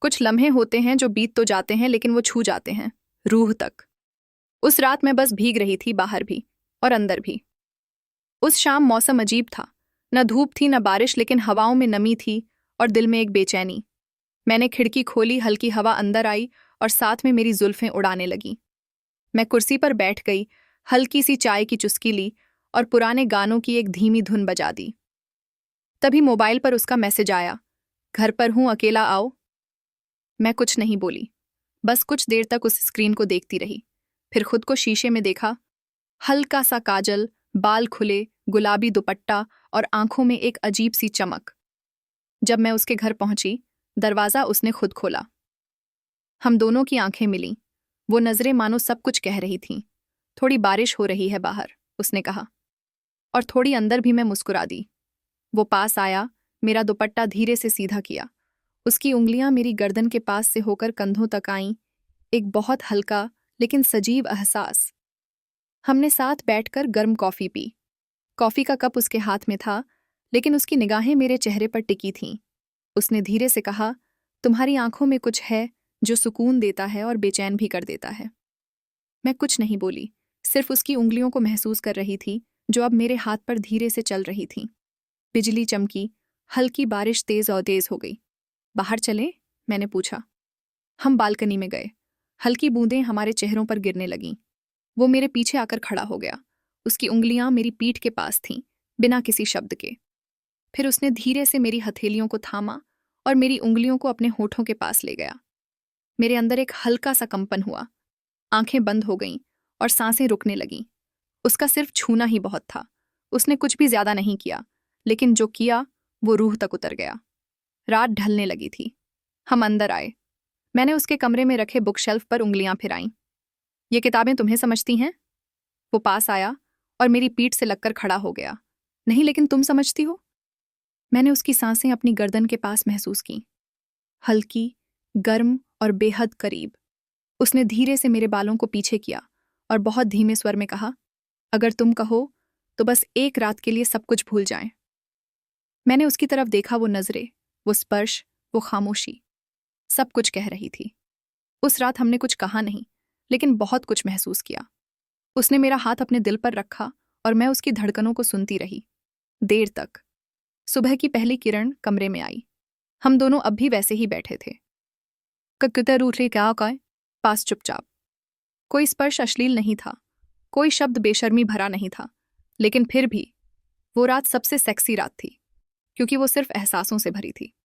कुछ लम्हे होते हैं जो बीत तो जाते हैं लेकिन वो छू जाते हैं, रूह तक। उस रात मैं बस भीग रही थी, बाहर भी और अंदर भी। उस शाम मौसम अजीब था, न धूप थी न बारिश, लेकिन हवाओं में नमी थी और दिल में एक बेचैनी। मैंने खिड़की खोली, हल्की हवा अंदर आई और साथ में मेरी जुल्फें उड़ाने लगी। मैं कुर्सी पर बैठ गई, हल्की सी चाय की चुस्की ली और पुराने गानों की एक धीमी धुन बजा दी। तभी मोबाइल पर उसका मैसेज आया, घर पर हूं, अकेला आओ। मैं कुछ नहीं बोली, बस कुछ देर तक उस स्क्रीन को देखती रही। फिर खुद को शीशे में देखा, हल्का सा काजल, बाल खुले, गुलाबी दुपट्टा और आंखों में एक अजीब सी चमक। जब मैं उसके घर पहुंची, दरवाजा उसने खुद खोला। हम दोनों की आंखें मिलीं। वो नजरें मानो सब कुछ कह रही थीं। थोड़ी बारिश हो रही है बाहर, उसने कहा, और थोड़ी अंदर भी। मैं मुस्कुरा दी। वो पास आया, मेरा दुपट्टा धीरे से सीधा किया। उसकी उंगलियां मेरी गर्दन के पास से होकर कंधों तक आईं, एक बहुत हल्का लेकिन सजीव एहसास। हमने साथ बैठकर गर्म कॉफी पी। कॉफी का कप उसके हाथ में था, लेकिन उसकी निगाहें मेरे चेहरे पर टिकी थीं। उसने धीरे से कहा, तुम्हारी आंखों में कुछ है जो सुकून देता है और बेचैन भी कर देता है। मैं कुछ नहीं बोली, सिर्फ उसकी उंगलियों को महसूस कर रही थी, जो अब मेरे हाथ पर धीरे से चल रही थीं। बिजली चमकी, हल्की बारिश तेज और तेज हो गई। बाहर चले? मैंने पूछा। हम बालकनी में गए। हल्की बूंदें हमारे चेहरों पर गिरने लगीं। वो मेरे पीछे आकर खड़ा हो गया। उसकी उंगलियां मेरी पीठ के पास थीं, बिना किसी शब्द के। फिर उसने धीरे से मेरी हथेलियों को थामा और मेरी उंगलियों को अपने होठों के पास ले गया। मेरे अंदर एक हल्का सा कंपन हुआ, आंखें बंद हो गईं और सांसें रुकने लगीं। उसका सिर्फ छूना ही बहुत था। उसने कुछ भी ज्यादा नहीं किया, लेकिन जो किया वो रूह तक उतर गया। रात ढलने लगी थी। हम अंदर आए। मैंने उसके कमरे में रखे बुक शेल्फ पर उंगलियां फिराईं। ये किताबें तुम्हें समझती हैं? वो पास आया और मेरी पीठ से लगकर खड़ा हो गया। नहीं, लेकिन तुम समझती हो। मैंने उसकी सांसें अपनी गर्दन के पास महसूस कीं, हल्की, गर्म और बेहद करीब। उसने धीरे से मेरे बालों को पीछे किया और बहुत धीमे स्वर में कहा, अगर तुम कहो तो बस एक रात के लिए सब कुछ भूल जाएं। मैंने उसकी तरफ देखा। वो नजरें, वो स्पर्श, वो खामोशी, सब कुछ कह रही थी। उस रात हमने कुछ कहा नहीं, लेकिन बहुत कुछ महसूस किया। उसने मेरा हाथ अपने दिल पर रखा और मैं उसकी धड़कनों को सुनती रही, देर तक। सुबह की पहली किरण कमरे में आई। हम दोनों अब भी वैसे ही बैठे थे। कक्कता रूठ रही क्या का पास चुपचाप। कोई स्पर्श अश्लील नहीं था, कोई शब्द बेशर्मी भरा नहीं था, लेकिन फिर भी वो रात सबसे सेक्सी रात थी, क्योंकि वो सिर्फ एहसासों से भरी थी।